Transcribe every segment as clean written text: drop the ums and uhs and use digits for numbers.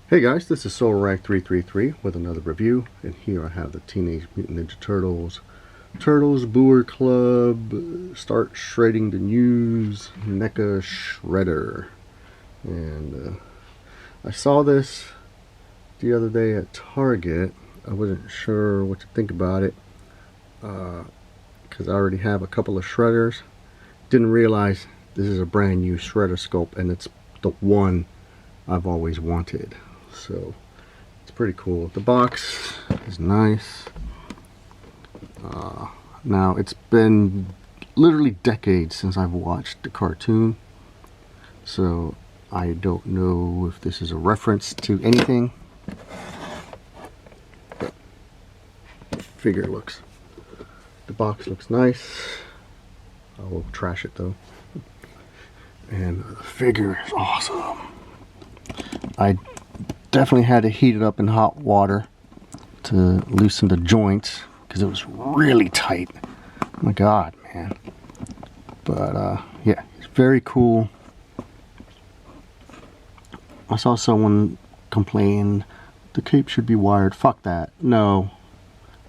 Hey guys, this is SolarRag333 with another review, and here I have the Teenage Mutant Ninja Turtles Boer Club Start Shredding the News NECA Shredder. And I saw this the other day at Target. I wasn't sure what to think about it because I already have a couple of shredders. Didn't realize this is a brand new shredder scope, and it's the one I've always wanted. So it's pretty cool. The box is nice. Now it's been literally decades since I've watched the cartoon, so I don't know if this is a reference to anything, but the box looks nice. I will trash it though. And the figure is awesome. I definitely had to heat it up in hot water to loosen the joints because it was really tight. Oh my god, man. But yeah, it's very cool. I saw someone complain the cape should be wired. Fuck that. No,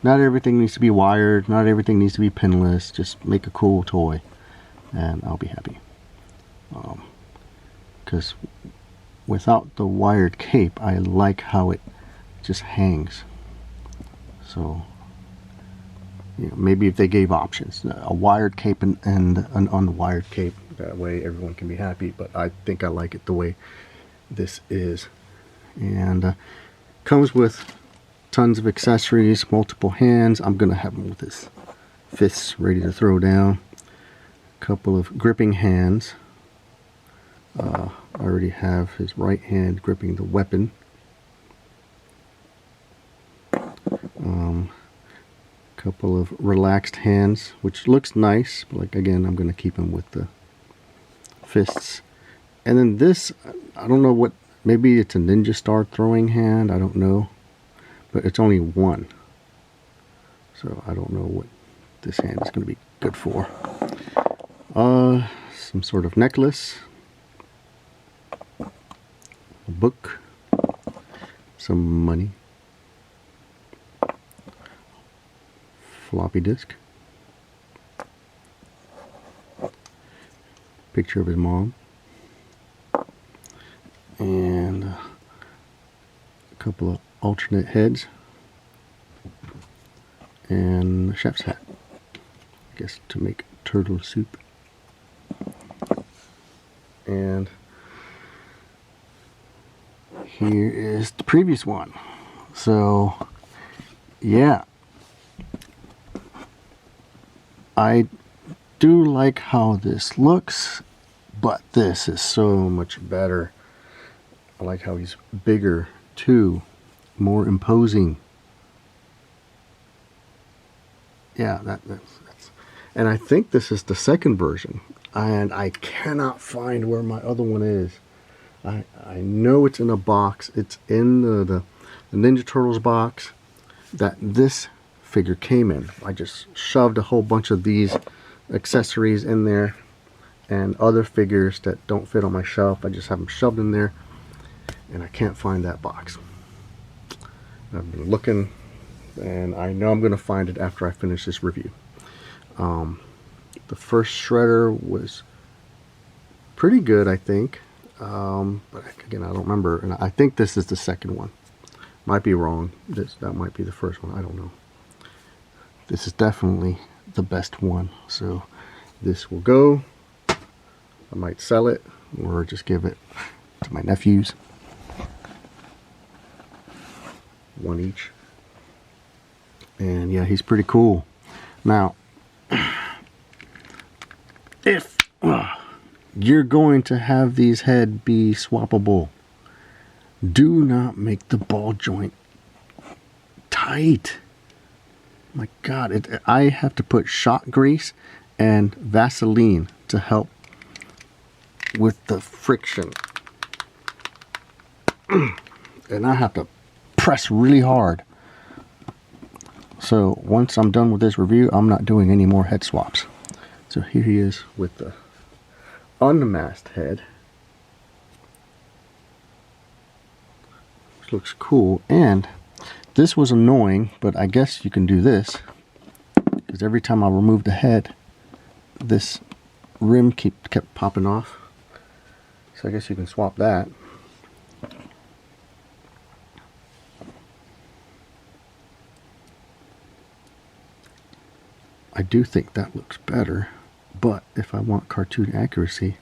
not everything needs to be wired, not everything needs to be pinless. Just make a cool toy and I'll be happy. Because without the wired cape, I like how it just hangs. So, you know, maybe if they gave options, a wired cape and an unwired cape, that way everyone can be happy. But I think I like it the way this is. And comes with tons of accessories, multiple hands. I'm gonna have him with his fists ready to throw down. A couple of gripping hands. I already have his right hand gripping the weapon. Couple of relaxed hands, which looks nice, but like again, I'm going to keep him with the fists. And then this, I don't know what, maybe it's a ninja star throwing hand, I don't know, but it's only one, so I don't know what this hand is going to be good for. Some sort of necklace, a book, some money, floppy disk, picture of his mom, and a couple of alternate heads, and a chef's hat, I guess to make turtle soup. And here is the previous one. So yeah, I do like how this looks, but this is so much better. I like how he's bigger too, more imposing. Yeah, that's and I think this is the second version, and I cannot find where my other one is. I know it's in a box. It's in the Ninja Turtles box that this figure came in. I just shoved a whole bunch of these accessories in there and other figures that don't fit on my shelf. I just have them shoved in there, and I can't find that box. I've been looking, and I know I'm going to find it after I finish this review. The first shredder was pretty good, I think. But again, I don't remember, and I think this is the second one. Might be wrong. That might be the first one. I don't know. This is definitely the best one. So this will go. I might sell it or just give it to my nephews. One each. And yeah, he's pretty cool. Now, if you're going to have these heads be swappable, do not make the ball joint tight. My god, I have to put shot grease and Vaseline to help with the friction. And I have to press really hard. So once I'm done with this review, I'm not doing any more head swaps. So here he is with the unmasked head. This looks cool, and this was annoying, but I guess you can do this, because every time I remove the head, this rim kept popping off. So I guess you can swap that. I do think that looks better, but if I want cartoon accuracy,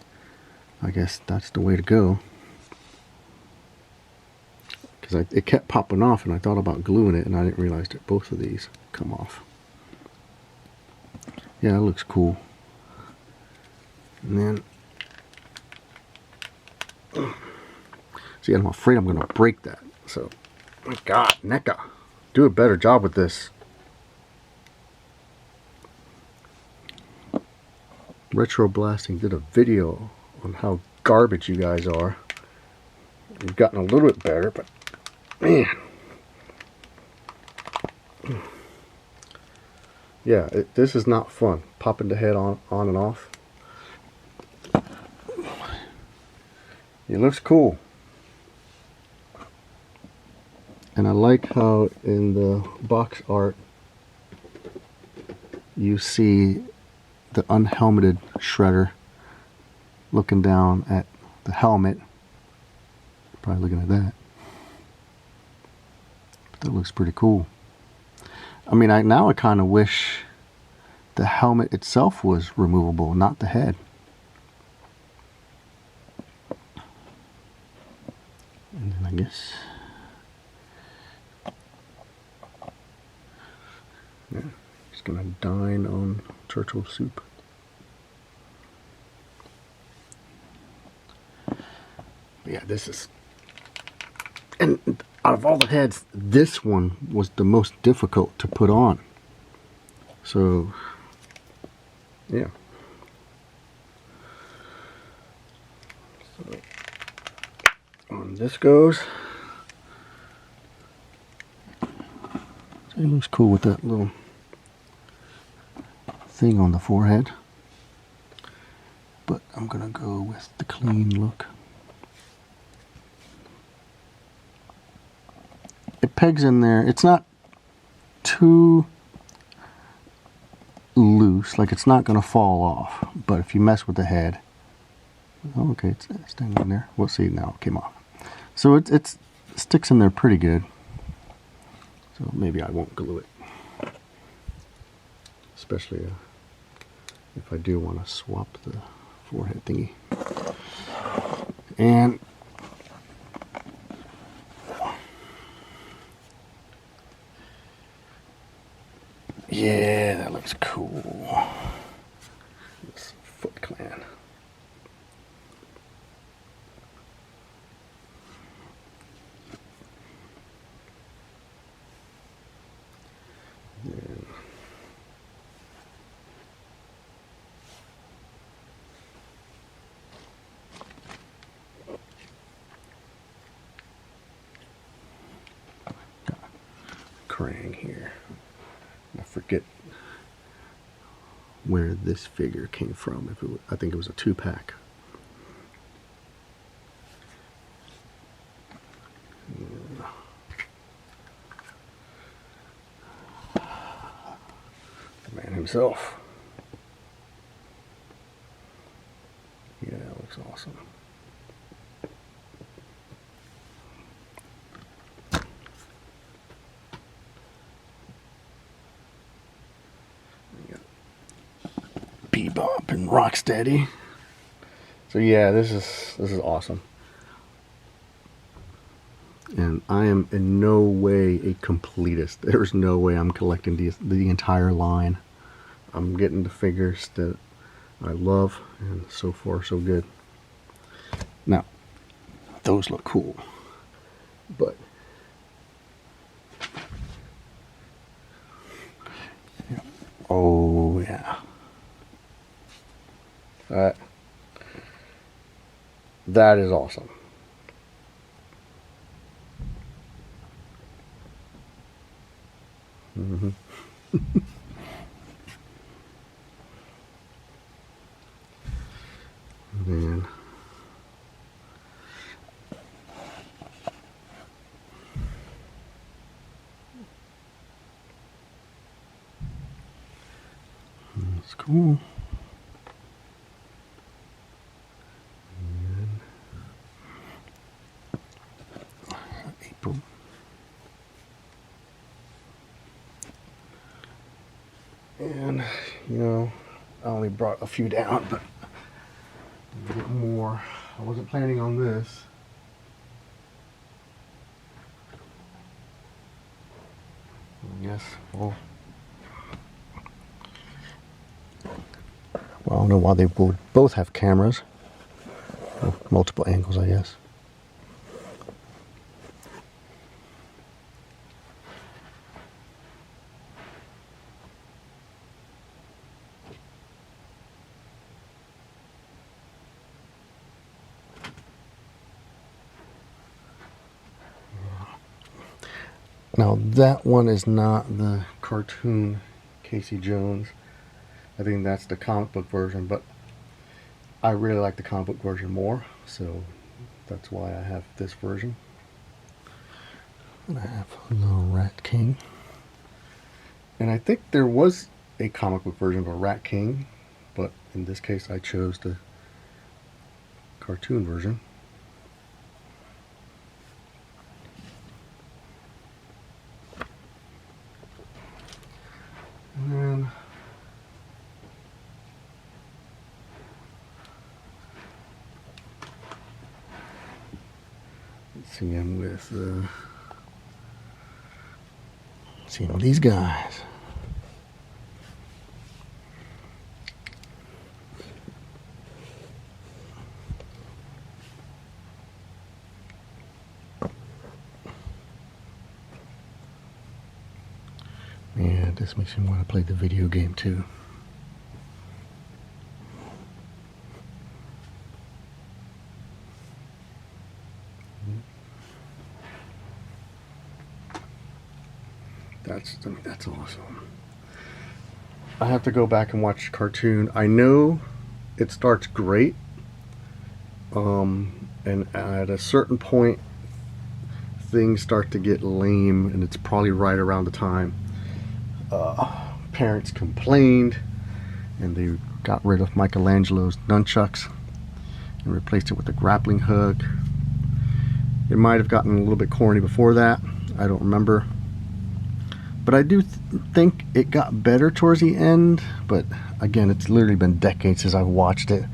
I guess that's the way to go. Because it kept popping off, and I thought about gluing it, and I didn't realize that both of these come off. Yeah, that looks cool. And then, see, I'm afraid I'm going to break that. So, my God, NECA, do a better job with this. Retro Blasting did a video on how garbage you guys are. You've gotten a little bit better, but man. Yeah, this is not fun. Popping the head on and off. It looks cool. And I like how in the box art you see the unhelmeted Shredder looking down at the helmet. Probably looking at that. But that looks pretty cool. I mean, now I kind of wish the helmet itself was removable, not the head. And then I guess, yeah, just gonna dine on turtle soup. But yeah, this is, and out of all the heads, this one was the most difficult to put on. So, yeah. So, on this goes. So it looks cool with that little thing on the forehead. But I'm gonna go with the clean look. It pegs in there. It's not too loose, like it's not going to fall off. But if you mess with the head, oh, okay, it's staying in there. We'll see now. It came off. So it sticks in there pretty good. So maybe I won't glue it, especially if I do want to swap the forehead thingy. And yeah, that looks cool. This Foot Clan. Then got Krang here. I forget where this figure came from. If it was, I think it was a 2-pack. The man himself. Yeah, that looks awesome. Bebop and Rocksteady. So yeah, this is awesome. And I am in no way a completist. There's no way I'm collecting the entire line. I'm getting the figures that I love, and so far so good. Now, those look cool, but yeah. Oh yeah. That is awesome. Mm-hmm. Man. It's cool. April. And, you know, I only brought a few down, but a bit more. I wasn't planning on this. Yes, well, I don't know why they would both have cameras. Well, multiple angles, I guess. Now that one is not the cartoon Casey Jones. I think that's the comic book version, but I really like the comic book version more, so that's why I have this version. And I have a little Rat King. And I think there was a comic book version of a Rat King, but in this case I chose the cartoon version. And then let's see him with seeing these guys. Yeah, this makes me want to play the video game too. That's awesome. I have to go back and watch the cartoon. I know it starts great, and at a certain point things start to get lame, and it's probably right around the time parents complained and they got rid of Michelangelo's nunchucks and replaced it with a grappling hook. It might have gotten a little bit corny before that, I don't remember, but I do think it got better towards the end. But again, it's literally been decades since I've watched it.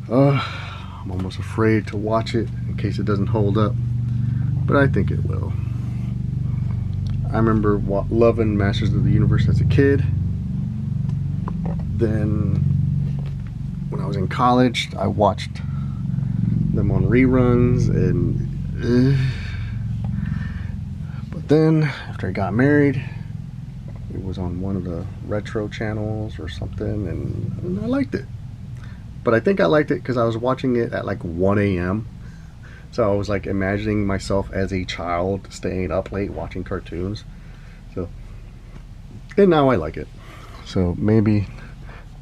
I'm almost afraid to watch it in case it doesn't hold up, but I think it will. I remember loving Masters of the Universe as a kid. Then when I was in college, I watched them on reruns, and but then after I got married, it was on one of the retro channels or something, and I liked it. But I think I liked it because I was watching it at like 1 a.m. So I was like imagining myself as a child staying up late watching cartoons. So, and now I like it. So maybe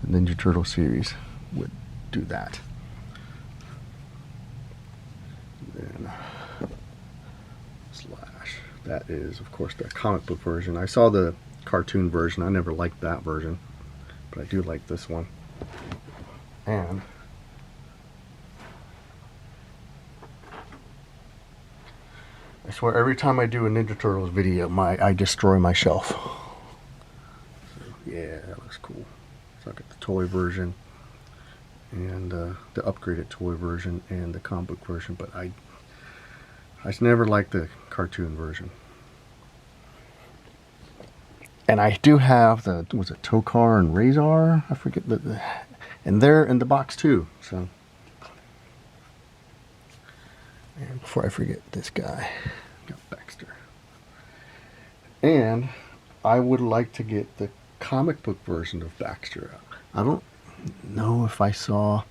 the Ninja Turtle series would do that. And then Slash. That is, of course, the comic book version. I saw the cartoon version. I never liked that version, but I do like this one. And I swear every time I do a Ninja Turtles video, I destroy my shelf. So, yeah, that looks cool. So I got the toy version and the upgraded toy version and the comic book version, but I just never liked the cartoon version. And I do have the, was it Tokar and Razor? I forget, and they're in the box too. So, and before I forget this guy, got Baxter. And I would like to get the comic book version of Baxter. I don't know if I saw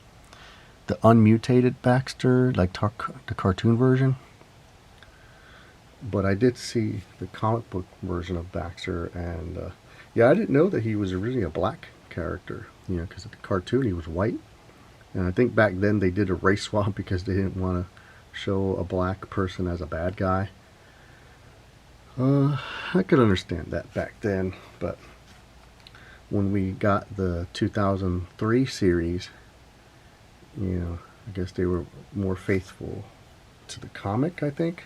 the unmutated Baxter, like the cartoon version, but I did see the comic book version of Baxter, and yeah, I didn't know that he was originally a black character, you know, because of the cartoon he was white, and I think back then they did a race swap because they didn't want to show a black person as a bad guy. I could understand that back then, but when we got the 2003 series, I guess they were more faithful to the comic, I think.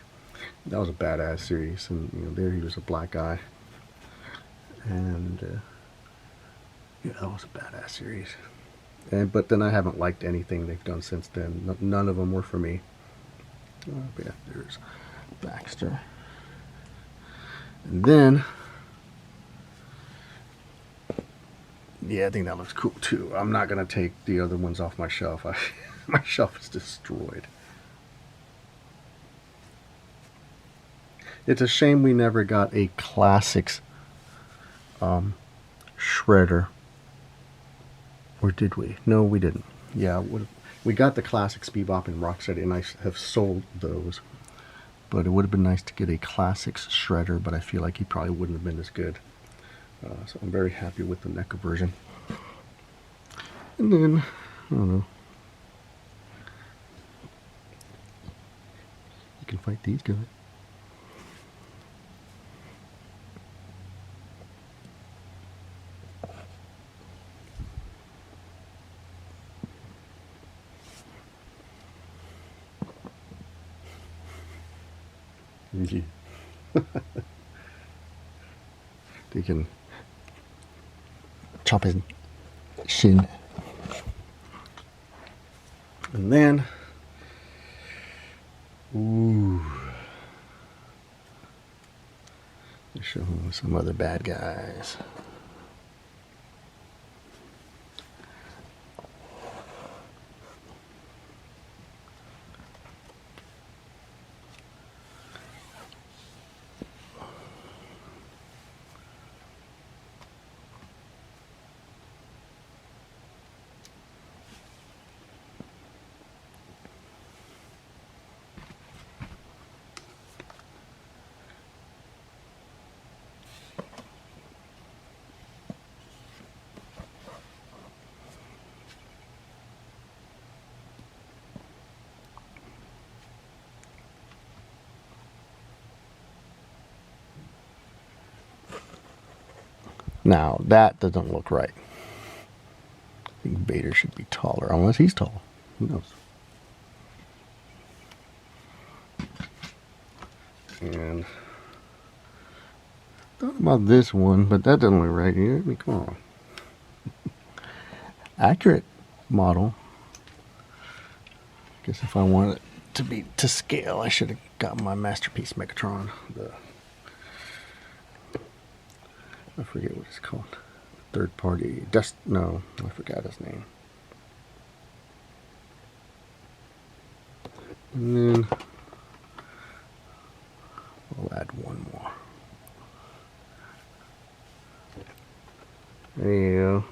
That was a badass series, and there he was a black guy, and yeah, that was a badass series. But then I haven't liked anything they've done since then. None of them were for me. But yeah, there's Baxter, and then yeah, I think that looks cool too. I'm not gonna take the other ones off my shelf. My shelf is destroyed. It's a shame we never got a classics shredder. Or did we? No, we didn't. Yeah, we got the classics Bebop and Rocksteady, and I have sold those. But it would have been nice to get a classics shredder, but I feel like he probably wouldn't have been as good. So I'm very happy with the NECA version. And then, I don't know. You can fight these guys. Yeah. They can chop his shin. And then, ooh, let's show him some other bad guys. Now, that doesn't look right. I think Vader should be taller, unless he's tall. Who knows? And thought about this one, but that doesn't look right here. I mean, come on. Accurate model. Guess if I want it to be to scale, I should have got my Masterpiece Megatron. I forget what it's called. Third party. No, I forgot his name. And then I'll add one more. There you go.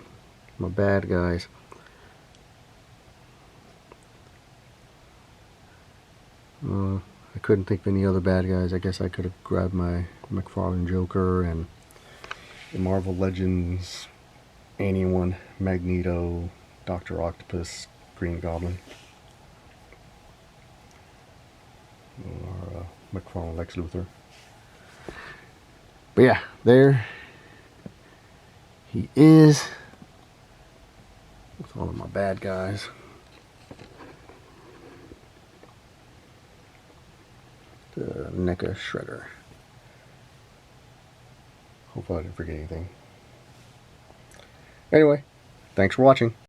My bad guys. I couldn't think of any other bad guys. I guess I could have grabbed my McFarlane Joker and the Marvel Legends, anyone, Magneto, Dr. Octopus, Green Goblin, or McFarlane Lex Luthor. But yeah, there he is with all of my bad guys. The NECA Shredder. Hopefully I didn't forget anything. Anyway, thanks for watching.